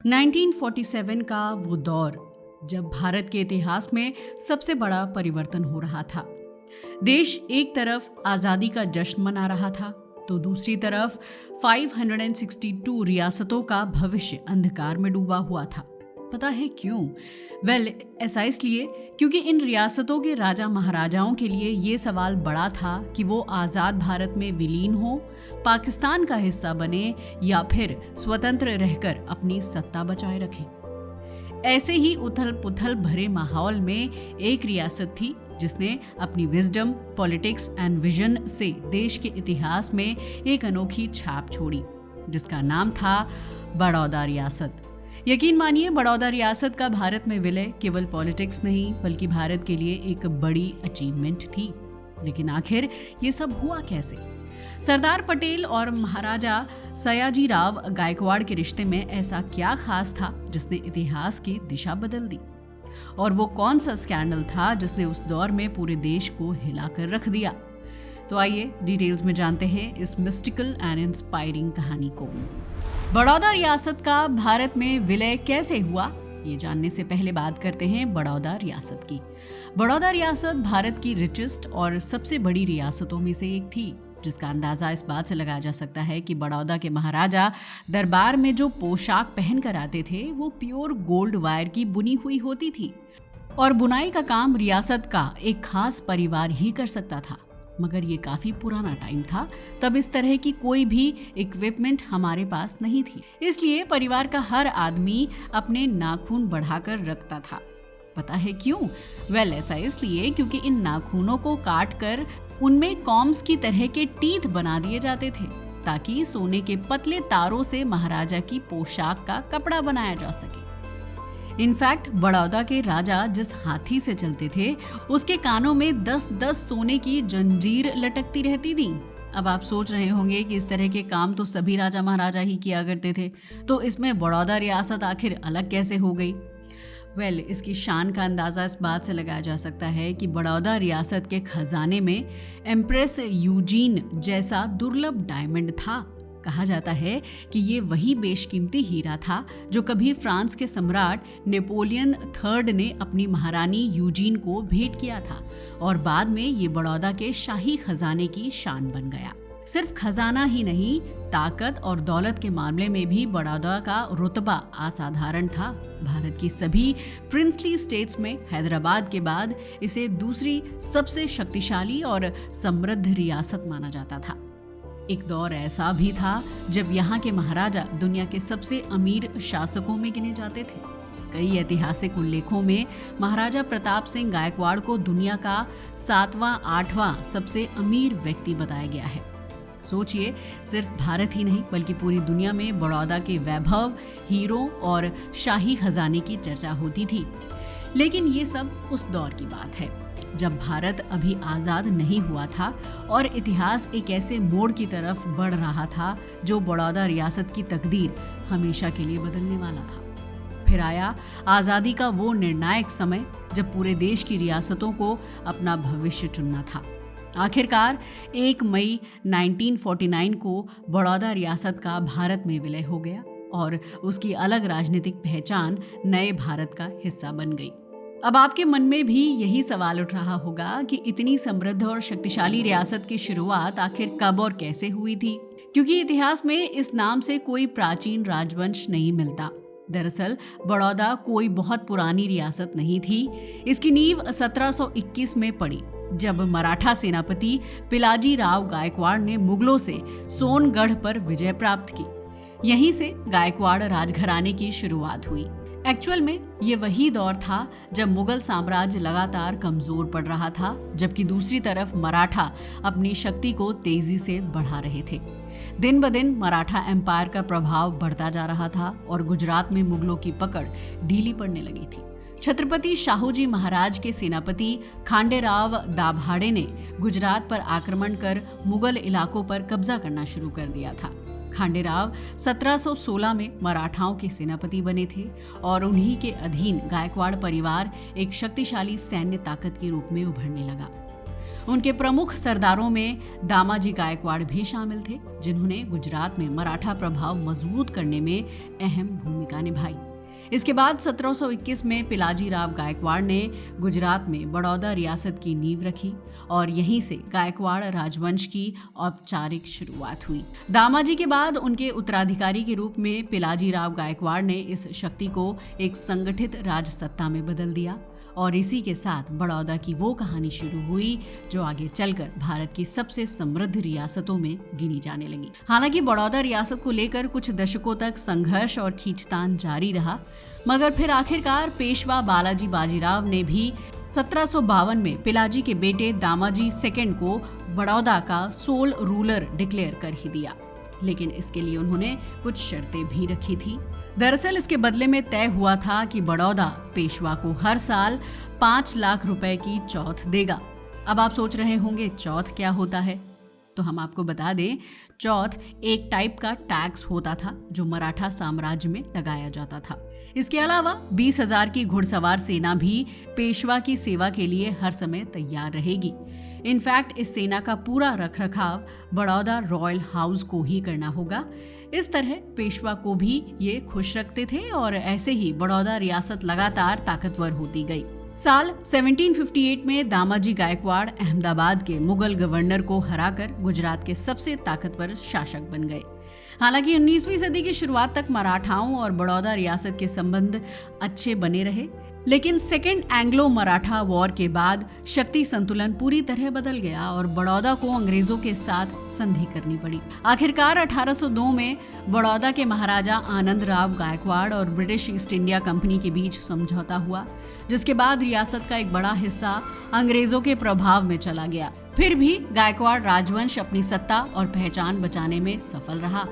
1947 का वो दौर जब भारत के इतिहास में सबसे बड़ा परिवर्तन हो रहा था। देश एक तरफ आज़ादी का जश्न मना रहा था तो दूसरी तरफ 562 रियासतों का भविष्य अंधकार में डूबा हुआ था। पता है क्यों? ऐसा इसलिए क्योंकि इन रियासतों के राजा महाराजाओं के लिए ये सवाल बड़ा था कि वो आज़ाद भारत में विलीन हो, पाकिस्तान का हिस्सा बने या फिर स्वतंत्र रहकर अपनी सत्ता बचाए रखें। ऐसे ही उथल पुथल भरे माहौल में एक रियासत थी जिसने अपनी विजडम, पॉलिटिक्स एंड विजन से देश के इतिहास में एक अनोखी छाप छोड़ी, जिसका नाम था बड़ौदा रियासत। यकीन मानिए, बड़ौदा रियासत का भारत में विलय केवल पॉलिटिक्स नहीं बल्कि भारत के लिए एक बड़ी अचीवमेंट थी। लेकिन आखिर ये सब हुआ कैसे? सरदार पटेल और महाराजा सयाजीराव गायकवाड़ के रिश्ते में ऐसा क्या खास था जिसने इतिहास की दिशा बदल दी? और वो कौन सा स्कैंडल था जिसने उस दौर में पूरे देश को हिलाकर रख दिया? तो आइए डिटेल्स में जानते हैं इस मिस्टिकल एंड इंस्पायरिंग कहानी को। बड़ौदा रियासत का भारत में विलय कैसे हुआ, ये जानने से पहले बात करते हैं बड़ौदा रियासत की। बड़ौदा रियासत भारत की रिचेस्ट और सबसे बड़ी रियासतों में से एक थी, जिसका अंदाजा इस बात से लगाया जा सकता है कि बड़ौदा के महाराजा दरबार में जो पोशाक पहन कर आते थे वो प्योर गोल्ड वायर की बुनी हुई होती थी और बुनाई का काम रियासत का एक खास परिवार ही कर सकता था। मगर ये काफी पुराना टाइम था, तब इस तरह की कोई भी इक्विपमेंट हमारे पास नहीं थी। इसलिए परिवार का हर आदमी अपने नाखून बढ़ाकर रखता था। पता है क्यों? ऐसा इसलिए क्योंकि इन नाखूनों को काट कर उनमें कॉम्स की तरह के टीथ बना दिए जाते थे ताकि सोने के पतले तारों से महाराजा की पोशाक का कपड़ा बनाया जा सके। इनफैक्ट बड़ौदा के राजा जिस हाथी से चलते थे उसके कानों में 10-10 सोने की जंजीर लटकती रहती थी। अब आप सोच रहे होंगे कि इस तरह के काम तो सभी राजा महाराजा ही किया करते थे, तो इसमें बड़ौदा रियासत आखिर अलग कैसे हो गई? इसकी शान का अंदाज़ा इस बात से लगाया जा सकता है कि बड़ौदा रियासत के खजाने में एम्प्रेस यूजीन जैसा दुर्लभ डायमंड था। कहा जाता है कि ये वही बेशकीमती हीरा था जो कभी फ्रांस के सम्राट नेपोलियन III ने अपनी महारानी यूजीन को भेंट किया था और बाद में ये बड़ौदा के शाही खजाने की शान बन गया। सिर्फ खजाना ही नहीं, ताकत और दौलत के मामले में भी बड़ौदा का रुतबा असाधारण था। भारत की सभी प्रिंसली स्टेट्स में हैदराबाद के बाद इसे दूसरी सबसे शक्तिशाली और समृद्ध रियासत माना जाता था। एक दौर ऐसा भी था जब यहाँ के महाराजा दुनिया के सबसे अमीर शासकों में गिने जाते थे। कई ऐतिहासिक उल्लेखों में महाराजा प्रताप सिंह गायकवाड़ को दुनिया का 7वां-8वां सबसे अमीर व्यक्ति बताया गया है। सोचिए, सिर्फ भारत ही नहीं बल्कि पूरी दुनिया में बड़ौदा के वैभव, हीरों और शाही खजाने की चर्चा होती थी। लेकिन ये सब उस दौर की बात है जब भारत अभी आज़ाद नहीं हुआ था और इतिहास एक ऐसे मोड़ की तरफ बढ़ रहा था जो बड़ौदा रियासत की तकदीर हमेशा के लिए बदलने वाला था। फिर आया आज़ादी का वो निर्णायक समय जब पूरे देश की रियासतों को अपना भविष्य चुनना था। आखिरकार 1 मई 1949 को बड़ौदा रियासत का भारत में विलय हो गया और उसकी अलग राजनीतिक पहचान नए भारत का हिस्सा बन गई। अब आपके मन में भी यही सवाल उठ रहा होगा कि इतनी समृद्ध और शक्तिशाली रियासत की शुरुआत आखिर कब और कैसे हुई थी, क्योंकि इतिहास में इस नाम से कोई प्राचीन राजवंश नहीं मिलता। दरअसल बड़ौदा कोई बहुत पुरानी रियासत नहीं थी। इसकी नींव 1721 में पड़ी जब मराठा सेनापति पिलाजी राव गायकवाड़ ने मुगलों से सोनगढ़ पर विजय प्राप्त की। यहीं से गायकवाड़ राजघराने की शुरुआत हुई। एक्चुअल में ये वही दौर था जब मुगल साम्राज्य लगातार कमजोर पड़ रहा था, जबकि दूसरी तरफ मराठा अपनी शक्ति को तेजी से बढ़ा रहे थे। दिन ब दिन मराठा एम्पायर का प्रभाव बढ़ता जा रहा था और गुजरात में मुगलों की पकड़ ढीली पड़ने लगी थी। छत्रपति शाहूजी महाराज के सेनापति खांडेराव दाभाडे ने गुजरात पर आक्रमण कर मुगल इलाकों पर कब्जा करना शुरू कर दिया था। खांडेराव 1716 में मराठाओं के सेनापति बने थे और उन्हीं के अधीन गायकवाड़ परिवार एक शक्तिशाली सैन्य ताकत के रूप में उभरने लगा। उनके प्रमुख सरदारों में दामाजी गायकवाड़ भी शामिल थे, जिन्होंने गुजरात में मराठा प्रभाव मजबूत करने में अहम भूमिका निभाई। इसके बाद 1721 में पिलाजी राव गायकवाड़ ने गुजरात में बड़ौदा रियासत की नींव रखी और यहीं से गायकवाड़ राजवंश की औपचारिक शुरुआत हुई। दामाजी के बाद उनके उत्तराधिकारी के रूप में पिलाजी राव गायकवाड़ ने इस शक्ति को एक संगठित राजसत्ता में बदल दिया और इसी के साथ बड़ौदा की वो कहानी शुरू हुई जो आगे चलकर भारत की सबसे समृद्ध रियासतों में गिनी जाने लगी। हालांकि बड़ौदा रियासत को लेकर कुछ दशकों तक संघर्ष और खींचतान जारी रहा, मगर फिर आखिरकार पेशवा बालाजी बाजीराव ने भी 1752 में पिलाजी के बेटे दामाजी सेकंड को बड़ौदा का सोल रूलर डिक्लेयर कर ही दिया, लेकिन इसके लिए उन्होंने कुछ शर्तें भी रखी थी। दरअसल इसके बदले में तय हुआ था कि बड़ौदा पेशवा को हर साल 5 लाख रुपए की चौथ देगा। अब आप सोच रहे होंगे चौथ क्या होता है, तो हम आपको बता दें, चौथ एक टाइप का टैक्स होता था जो मराठा साम्राज्य में लगाया जाता था। इसके अलावा 20,000 की घुड़सवार सेना भी पेशवा की सेवा के लिए हर समय तैयार रहेगी। इनफैक्ट इस सेना का पूरा रखरखाव बड़ौदा रॉयल हाउस को ही करना होगा। इस तरह पेशवा को भी ये खुश रखते थे और ऐसे ही बड़ौदा रियासत लगातार ताकतवर होती गई। साल 1758 में दामाजी गायकवाड़ अहमदाबाद के मुगल गवर्नर को हराकर गुजरात के सबसे ताकतवर शासक बन गए। हालांकि 19वीं सदी की शुरुआत तक मराठाओं और बड़ौदा रियासत के संबंध अच्छे बने रहे, लेकिन सेकेंड एंग्लो मराठा वॉर के बाद शक्ति संतुलन पूरी तरह बदल गया और बड़ौदा को अंग्रेजों के साथ संधि करनी पड़ी। आखिरकार 1802 में बड़ौदा के महाराजा आनंद राव गायकवाड़ और ब्रिटिश ईस्ट इंडिया कंपनी के बीच समझौता हुआ, जिसके बाद रियासत का एक बड़ा हिस्सा अंग्रेजों के प्रभाव में चला गया। फिर भी गायकवाड़ राजवंश अपनी सत्ता और पहचान बचाने में सफल रहा,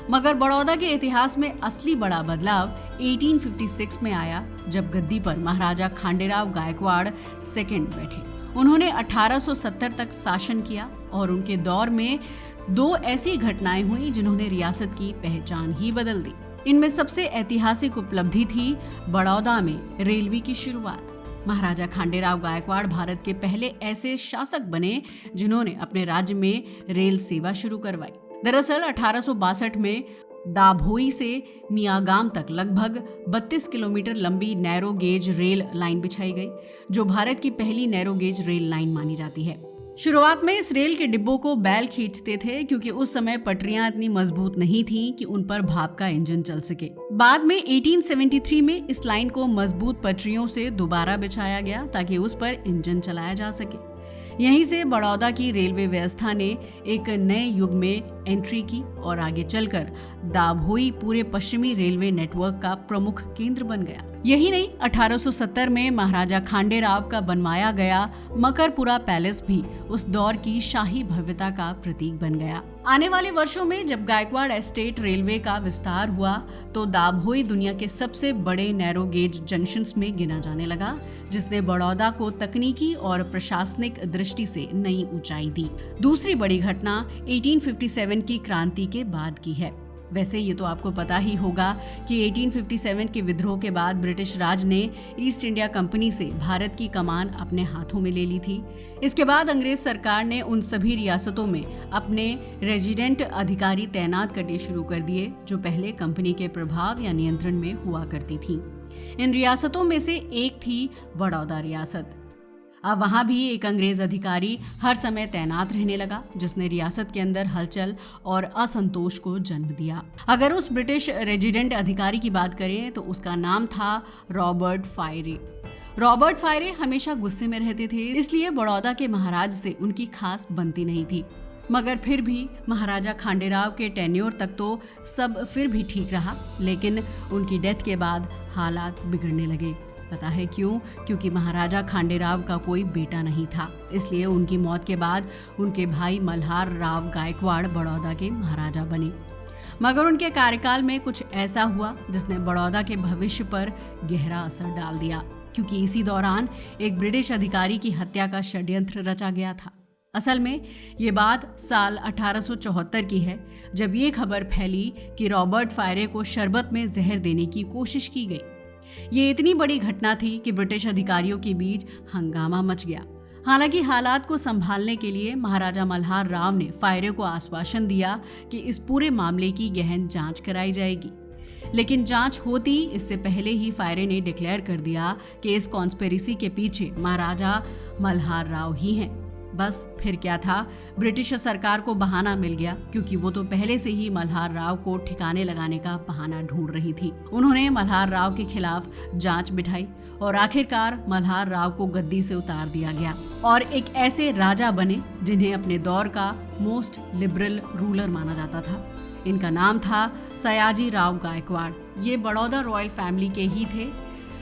मगर बड़ौदा के इतिहास में असली बड़ा बदलाव 1856 में आया, जब गद्दी पर महाराजा खांडेराव गायकवाड़ सेकंड बैठे। उन्होंने 1870 तक शासन किया और उनके दौर में 2 ऐसी घटनाएं हुई जिन्होंने रियासत की पहचान ही बदल दी। इनमें सबसे ऐतिहासिक उपलब्धि थी बड़ौदा में रेलवे की शुरुआत। महाराजा खांडेराव गायकवाड़ भारत के पहले ऐसे शासक बने जिन्होंने अपने राज्य में रेल सेवा शुरू करवाई। दरअसल 1862 में दाभोई से नियागाम तक लगभग 32 किलोमीटर लंबी नैरो गेज रेल लाइन बिछाई गई, जो भारत की पहली नैरो गेज रेल लाइन मानी जाती है। शुरुआत में इस रेल के डिब्बों को बैल खींचते थे, क्योंकि उस समय पटरियां इतनी मजबूत नहीं थीं कि उन पर भाप का इंजन चल सके। बाद में 1873 में इस लाइन को मजबूत पटरियों से दोबारा बिछाया गया ताकि उस पर इंजन चलाया जा सके। यहीं से बड़ौदा की रेलवे व्यवस्था ने एक नए युग में एंट्री की और आगे चलकर दाभोई पूरे पश्चिमी रेलवे नेटवर्क का प्रमुख केंद्र बन गया। यही नहीं, 1870 में महाराजा खांडेराव का बनवाया गया मकरपुरा पैलेस भी उस दौर की शाही भव्यता का प्रतीक बन गया। आने वाले वर्षों में जब गायकवाड़ एस्टेट रेलवे का विस्तार हुआ तो दाभोई दुनिया के सबसे बड़े नैरो गेज जंक्शंस में गिना जाने लगा, जिसने बड़ौदा को तकनीकी और प्रशासनिक दृष्टि से नई ऊंचाई दी। दूसरी बड़ी घटना 1857 की क्रांति के बाद की है। वैसे ये तो आपको पता ही होगा कि 1857 के विद्रोह के बाद ब्रिटिश राज ने ईस्ट इंडिया कंपनी से भारत की कमान अपने हाथों में ले ली थी। इसके बाद अंग्रेज सरकार ने उन सभी रियासतों में अपने रेजिडेंट अधिकारी तैनात करने शुरू कर दिए जो पहले कंपनी के प्रभाव या नियंत्रण में हुआ करती थी। इन रियासतों में से एक थी बड़ौदा रियासत। अब वहां भी एक अंग्रेज अधिकारी हर समय तैनात रहने लगा, जिसने रियासत के अंदर हलचल और असंतोष को जन्म दिया। अगर उस ब्रिटिश रेजिडेंट अधिकारी की बात करें तो उसका नाम था रॉबर्ट फायरे। रॉबर्ट फायरे हमेशा गुस्से में रहते थे, इसलिए बड़ौदा के महाराज से उनकी खास बनती नहीं थी। मगर फिर भी महाराजा खांडेराव के टेन्योर तक तो सब फिर भी ठीक रहा, लेकिन उनकी डेथ के बाद हालात बिगड़ने लगे। पता है क्यों? क्योंकि महाराजा खांडेराव का कोई बेटा नहीं था, इसलिए उनकी मौत के बाद उनके भाई मल्हार राव गायकवाड़ बड़ौदा के महाराजा बने। मगर उनके कार्यकाल में कुछ ऐसा हुआ जिसने बड़ौदा के भविष्य पर गहरा असर डाल दिया, क्योंकि इसी दौरान एक ब्रिटिश अधिकारी की हत्या का षड्यंत्र रचा गया था। असल में ये बात साल 1874 की है, जब ये खबर फैली कि रॉबर्ट फायरे को शरबत में जहर देने की कोशिश की गई। ये इतनी बड़ी घटना थी कि ब्रिटिश अधिकारियों के बीच हंगामा मच गया। हालांकि हालात को संभालने के लिए महाराजा मल्हार राव ने फायरे को आश्वासन दिया कि इस पूरे मामले की गहन जांच कराई जाएगी। लेकिन जांच होती इससे पहले ही फायरे ने डिक्लेयर कर दिया कि इस कॉन्स्पिरेसी के पीछे महाराजा मल्हार राव ही हैं। बस फिर क्या था, ब्रिटिश सरकार को बहाना मिल गया, क्योंकि वो तो पहले से ही मल्हार राव को ठिकाने लगाने का बहाना ढूंढ रही थी। उन्होंने मल्हार राव के खिलाफ जांच बिठाई और आखिरकार मल्हार राव को गद्दी से उतार दिया गया और एक ऐसे राजा बने जिन्हें अपने दौर का मोस्ट लिबरल रूलर माना जाता था। इनका नाम था सयाजी राव गायकवाड़। ये बड़ौदा रॉयल फैमिली के ही थे।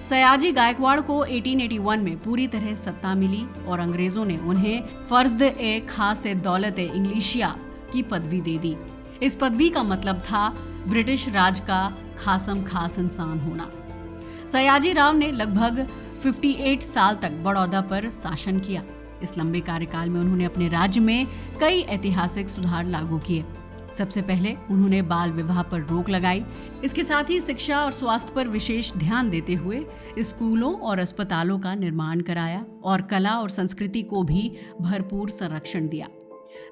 सयाजी गायकवाड़ को 1881 में पूरी तरह सत्ता मिली और अंग्रेजों ने उन्हें फर्ज-ए खास दौलत इंग्लिशिया की पदवी दे दी। इस पदवी का मतलब था ब्रिटिश राज का खासम खास इंसान होना। सयाजी राव ने लगभग 58 साल तक बड़ौदा पर शासन किया। इस लंबे कार्यकाल में उन्होंने अपने राज्य में कई ऐतिहासिक सुधार लागू किए। सबसे पहले उन्होंने बाल विवाह पर रोक लगाई। इसके साथ ही शिक्षा और स्वास्थ्य पर विशेष ध्यान देते हुए स्कूलों और अस्पतालों का निर्माण कराया और कला और संस्कृति को भी भरपूर संरक्षण दिया।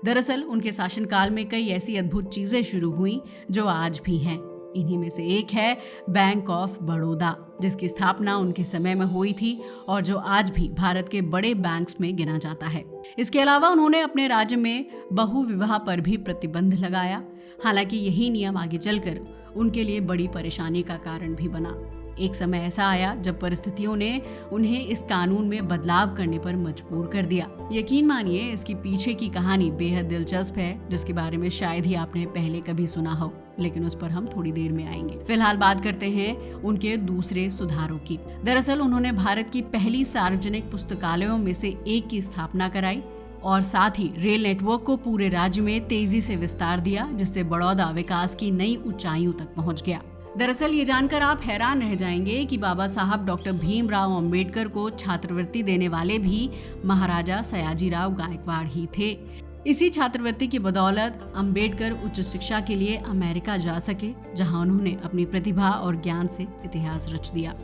दरअसल उनके शासनकाल में कई ऐसी अद्भुत चीजें शुरू हुई जो आज भी हैं। इन्हीं में से एक है बैंक ऑफ बड़ौदा, जिसकी स्थापना उनके समय में हुई थी और जो आज भी भारत के बड़े बैंक्स में गिना जाता है। इसके अलावा उन्होंने अपने राज्य में बहु विवाह पर भी प्रतिबंध लगाया। हालांकि यही नियम आगे चलकर उनके लिए बड़ी परेशानी का कारण भी बना। एक समय ऐसा आया जब परिस्थितियों ने उन्हें इस कानून में बदलाव करने पर मजबूर कर दिया। यकीन मानिए इसकी पीछे की कहानी बेहद दिलचस्प है, जिसके बारे में शायद ही आपने पहले कभी सुना हो, लेकिन उस पर हम थोड़ी देर में आएंगे। फिलहाल बात करते हैं उनके दूसरे सुधारों की। दरअसल उन्होंने भारत की पहली सार्वजनिक पुस्तकालयों में से एक की स्थापना कराई और साथ ही रेल नेटवर्क को पूरे राज्य में तेजी से विस्तार दिया, जिससे बड़ौदा विकास की नई ऊंचाइयों तक पहुंच गया। दरअसल ये जानकर आप हैरान रह जाएंगे कि बाबा साहब डॉक्टर भीमराव अंबेडकर को छात्रवृत्ति देने वाले भी महाराजा सयाजीराव गायकवाड़ ही थे। इसी छात्रवृत्ति की बदौलत अंबेडकर उच्च शिक्षा के लिए अमेरिका जा सके, जहां उन्होंने अपनी प्रतिभा और ज्ञान से इतिहास रच दिया।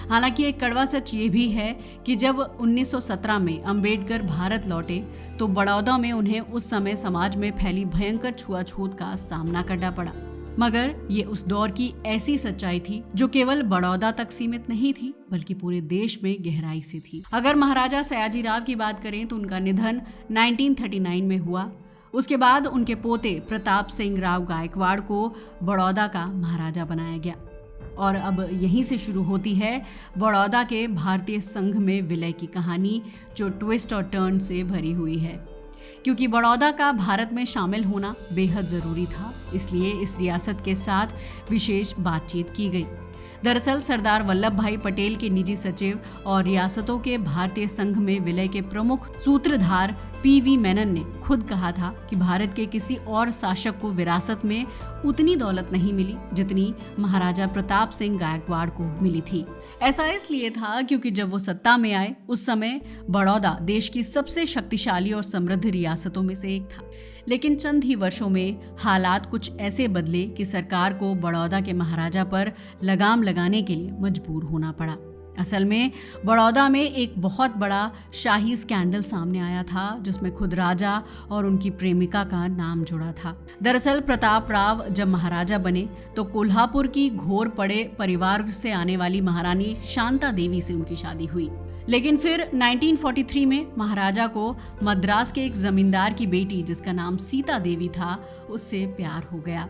हालांकि एक कड़वा सच ये भी है कि जब 1917 में अंबेडकर भारत लौटे तो बड़ौदा में उन्हें उस समय समाज में फैली भयंकर छुआछूत का सामना करना पड़ा। मगर ये उस दौर की ऐसी सच्चाई थी जो केवल बड़ौदा तक सीमित नहीं थी, बल्कि पूरे देश में गहराई से थी। अगर महाराजा सयाजीराव की बात करें तो उनका निधन 1939 में हुआ। उसके बाद उनके पोते प्रताप सिंह राव गायकवाड़ को बड़ौदा का महाराजा बनाया गया और अब यहीं से शुरू होती है बड़ौदा के भारतीय संघ में विलय की कहानी, जो ट्विस्ट और टर्न से भरी हुई है। क्योंकि बड़ौदा का भारत में शामिल होना बेहद जरूरी था, इसलिए इस रियासत के साथ विशेष बातचीत की गई। दरअसल सरदार वल्लभ भाई पटेल के निजी सचिव और रियासतों के भारतीय संघ में विलय के प्रमुख सूत्रधार पीवी मेनन ने खुद कहा था कि भारत के किसी और शासक को विरासत में उतनी दौलत नहीं मिली जितनी महाराजा प्रताप सिंह गायकवाड़ को मिली थी। ऐसा इसलिए था क्योंकि जब वो सत्ता में आए उस समय बड़ौदा देश की सबसे शक्तिशाली और समृद्ध रियासतों में से एक था। लेकिन चंद ही वर्षों में हालात कुछ ऐसे बदले कि सरकार को बड़ौदा के महाराजा पर लगाम लगाने के लिए मजबूर होना पड़ा। असल में बड़ौदा में एक बहुत बड़ा शाही स्कैंडल सामने आया था, जिसमें खुद राजा और उनकी प्रेमिका का नाम जुड़ा था। दरअसल प्रताप राव जब महाराजा बने तो कोल्हापुर की घोर पड़े परिवार से आने वाली महारानी शांता देवी से उनकी शादी हुई। लेकिन फिर 1943 में महाराजा को मद्रास के एक जमींदार की बेटी, जिसका नाम सीता देवी था, उससे प्यार हो गया।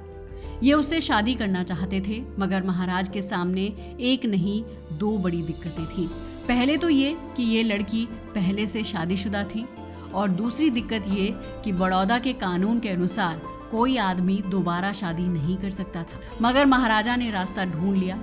ये उससे शादी करना चाहते थे, मगर महाराज के सामने एक नहीं दो बड़ी दिक्कतें थीं। पहले तो ये कि ये लड़की पहले से शादीशुदा थी और दूसरी दिक्कत ये कि बड़ौदा के कानून के अनुसार कोई आदमी दोबारा शादी नहीं कर सकता था। मगर महाराजा ने रास्ता ढूंढ लिया।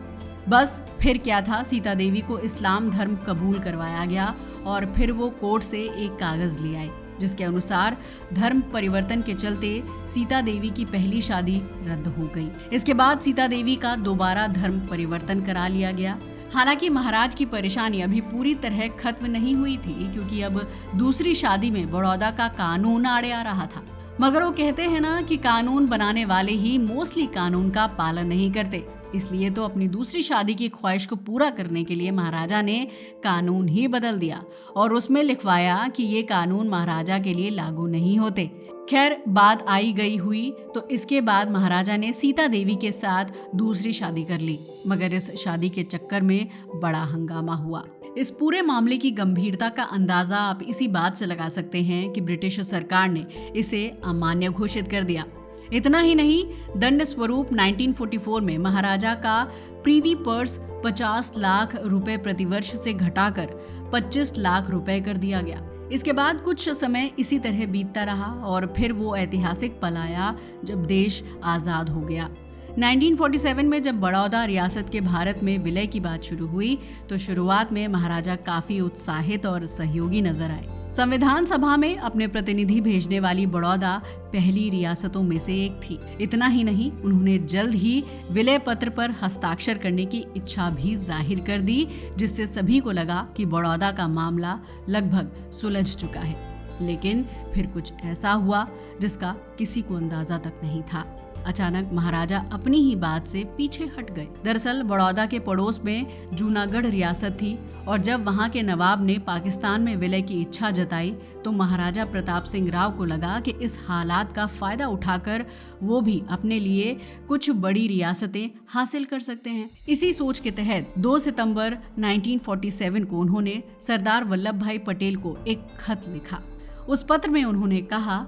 बस फिर क्या था, सीता देवी को इस्लाम धर्म कबूल करवाया गया और फिर वो कोर्ट से एक कागज ले आए जिसके अनुसार धर्म परिवर्तन के चलते सीता देवी की पहली शादी रद्द हो गई। इसके बाद सीता देवी का दोबारा धर्म परिवर्तन करा लिया गया। हालांकि महाराज की परेशानी अभी पूरी तरह खत्म नहीं हुई थी, क्योंकि अब दूसरी शादी में बड़ौदा का कानून आड़े आ रहा था। मगर वो कहते हैं ना कि कानून बनाने वाले ही मोस्टली कानून का पालन नहीं करते। इसलिए तो अपनी दूसरी शादी की ख्वाहिश को पूरा करने के लिए महाराजा ने कानून ही बदल दिया और उसमें लिखवाया कि ये कानून महाराजा के लिए लागू नहीं होते। खैर, बात आई गई हुई तो इसके बाद महाराजा ने सीता देवी के साथ दूसरी शादी कर ली, मगर इस शादी के चक्कर में बड़ा हंगामा हुआ। इस पूरे मामले की गंभीरता का अंदाजा आप इसी बात से लगा सकते हैं कि ब्रिटिश सरकार ने इसे अमान्य घोषित कर दिया। इतना ही नहीं, दंड स्वरूप 1944 में महाराजा का प्रीवी पर्स 50 लाख रुपए प्रतिवर्ष से घटाकर 25 लाख रुपए कर दिया गया। इसके बाद कुछ समय इसी तरह बीतता रहा और फिर वो ऐतिहासिक पल आया जब देश आजाद हो गया। 1947 में जब बड़ौदा रियासत के भारत में विलय की बात शुरू हुई तो शुरुआत में महाराजा काफी उत्साहित और सहयोगी नजर आए। संविधान सभा में अपने प्रतिनिधि भेजने वाली बड़ौदा पहली रियासतों में से एक थी। इतना ही नहीं, उन्होंने जल्द ही विलय पत्र पर हस्ताक्षर करने की इच्छा भी जाहिर कर दी, जिससे सभी को लगा कि बड़ौदा का मामला लगभग सुलझ चुका है। लेकिन फिर कुछ ऐसा हुआ जिसका किसी को अंदाजा तक नहीं था। अचानक महाराजा अपनी ही बात से पीछे हट गए। दरअसल बड़ौदा के पड़ोस में जूनागढ़ रियासत थी और जब वहां के नवाब ने पाकिस्तान में विलय की इच्छा जताई तो महाराजा प्रताप सिंह राव को लगा कि इस हालात का फायदा उठाकर वो भी अपने लिए कुछ बड़ी रियासतें हासिल कर सकते हैं। इसी सोच के तहत 2 सितंबर 1947 को उन्होंने सरदार वल्लभ भाई पटेल को एक खत लिखा। उस पत्र में उन्होंने कहा,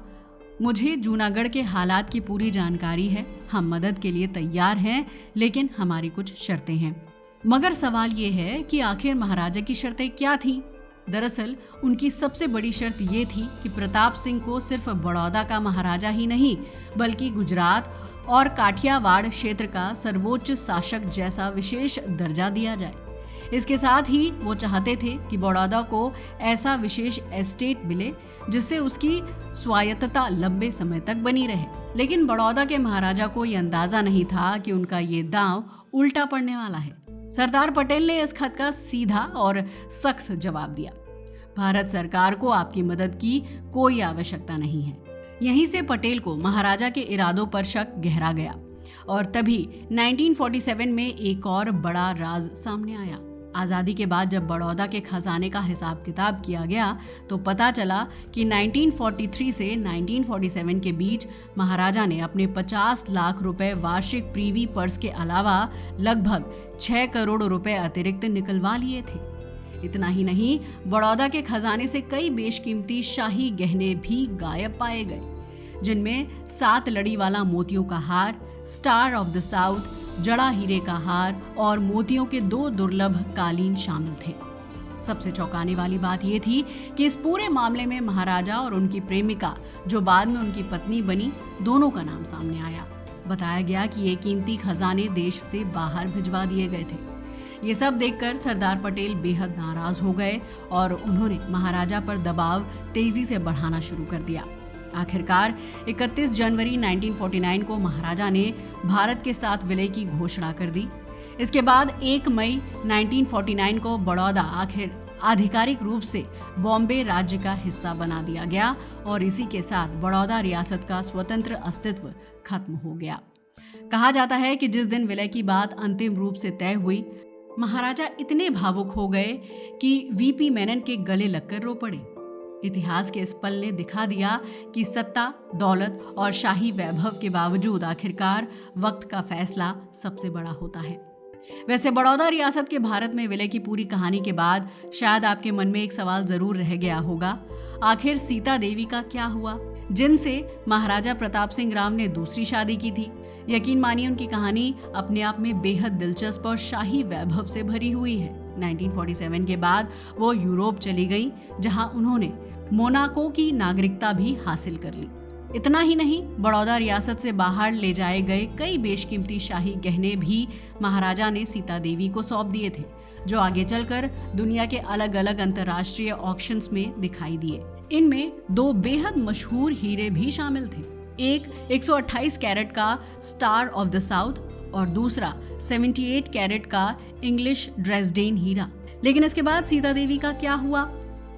मुझे जूनागढ़ के हालात की पूरी जानकारी है, हम मदद के लिए तैयार हैं, लेकिन हमारी कुछ शर्तें हैं। मगर सवाल ये है कि आखिर महाराजा की शर्तें क्या थीं? दरअसल उनकी सबसे बड़ी शर्त ये थी कि प्रताप सिंह को सिर्फ बड़ौदा का महाराजा ही नहीं बल्कि गुजरात और काठियावाड़ क्षेत्र का सर्वोच्च शासक जैसा विशेष दर्जा दिया जाए। इसके साथ ही वो चाहते थे कि बड़ौदा को ऐसा विशेष एस्टेट मिले जिससे उसकी स्वायत्तता लंबे समय तक बनी रहे। लेकिन बड़ौदा के महाराजा को ये अंदाजा नहीं था कि उनका ये दांव उल्टा पड़ने वाला है। सरदार पटेल ने इस खत का सीधा और सख्त जवाब दिया, भारत सरकार को आपकी मदद की कोई आवश्यकता नहीं है। यहीं से पटेल को महाराजा के इरादों पर शक गहरा गया और तभी 1947 में एक और बड़ा राज सामने आया। आज़ादी के बाद जब बड़ौदा के खजाने का हिसाब किताब किया गया तो पता चला कि 1943 से 1947 के बीच महाराजा ने अपने 50 लाख रुपए वार्षिक प्रीवी पर्स के अलावा लगभग 6 करोड़ रुपए अतिरिक्त निकलवा लिए थे। इतना ही नहीं, बड़ौदा के खजाने से कई बेशकीमती शाही गहने भी गायब पाए गए, जिनमें 7 लड़ी वाला मोतियों का हार, स्टार ऑफ द साउथ, जड़ा हीरे का हार और मोतियों के 2 दुर्लभ कालीन शामिल थे। सबसे चौंकाने वाली बात यह थी कि इस पूरे मामले में महाराजा और उनकी प्रेमिका, जो बाद में उनकी पत्नी बनी, दोनों का नाम सामने आया। बताया गया कि ये कीमती खजाने देश से बाहर भिजवा दिए गए थे। ये सब देखकर सरदार पटेल बेहद नाराज हो गए और उन्होंने महाराजा पर दबाव तेजी से बढ़ाना शुरू कर दिया। आखिरकार 31 जनवरी 1949 को महाराजा ने भारत के साथ विलय की घोषणा कर दी। इसके बाद 1 मई 1949 को बड़ौदा आखिर आधिकारिक रूप से बॉम्बे राज्य का हिस्सा बना दिया गया और इसी के साथ बड़ौदा रियासत का स्वतंत्र अस्तित्व खत्म हो गया। कहा जाता है कि जिस दिन विलय की बात अंतिम रूप से तय हुई, महाराजा इतने भावुक हो गए कि वीपी मेनन के गले लगकर रो पड़े। इतिहास के इस पल ने दिखा दिया कि सत्ता, दौलत और शाही वैभव के बावजूद आखिरकार वक्त का फैसला सबसे बड़ा होता है। वैसे बड़ौदा रियासत के भारत में विलय की पूरी कहानी के बाद शायद आपके मन में एक सवाल जरूर रह गया होगा, आखिर सीता देवी का क्या हुआ, जिनसे महाराजा प्रताप सिंह राव ने दूसरी शादी की थी। यकीन मानिए उनकी कहानी अपने आप में बेहद दिलचस्प और शाही वैभव से भरी हुई है। 1947 के बाद वो यूरोप चली गई, जहां उन्होंने मोनाको की नागरिकता भी हासिल कर ली। इतना ही नहीं, बड़ौदा रियासत से बाहर ले जाए गए कई बेशकीमती शाही गहने भी महाराजा ने सीता देवी को सौंप दिए थे, जो आगे चलकर दुनिया के अलग अलग अंतर्राष्ट्रीय ऑक्शंस में दिखाई दिए। इनमें 2 बेहद मशहूर हीरे भी शामिल थे। एक 128 कैरेट का स्टार ऑफ द साउथ और दूसरा 78 कैरेट का इंग्लिश ड्रेसडेन हीरा। लेकिन इसके बाद सीता देवी का क्या हुआ,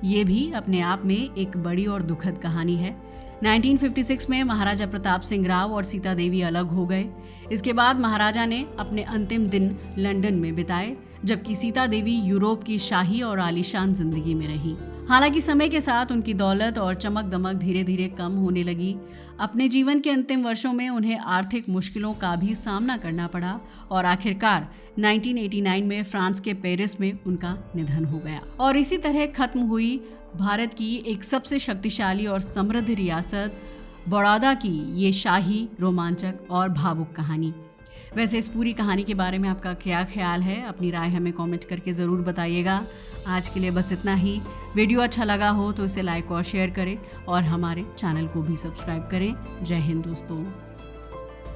ये भी अपने आप में एक बड़ी और दुखद कहानी है। 1956 में महाराजा प्रताप सिंह राव और सीता देवी अलग हो गए। इसके बाद महाराजा ने अपने अंतिम दिन लंदन में बिताए, जबकि सीता देवी यूरोप की शाही और आलीशान जिंदगी में रही। हालांकि समय के साथ उनकी दौलत और चमक दमक धीरे धीरे कम होने लगी। अपने जीवन के अंतिम वर्षों में उन्हें आर्थिक मुश्किलों का भी सामना करना पड़ा और आखिरकार 1989 में फ्रांस के पेरिस में उनका निधन हो गया। और इसी तरह खत्म हुई भारत की एक सबसे शक्तिशाली और समृद्ध रियासत बड़ौदा की ये शाही, रोमांचक और भावुक कहानी। वैसे इस पूरी कहानी के बारे में आपका क्या ख्याल है? अपनी राय हमें कमेंट करके ज़रूर बताइएगा। आज के लिए बस इतना ही। वीडियो अच्छा लगा हो तो इसे लाइक और शेयर करें और हमारे चैनल को भी सब्सक्राइब करें। जय हिंद दोस्तों।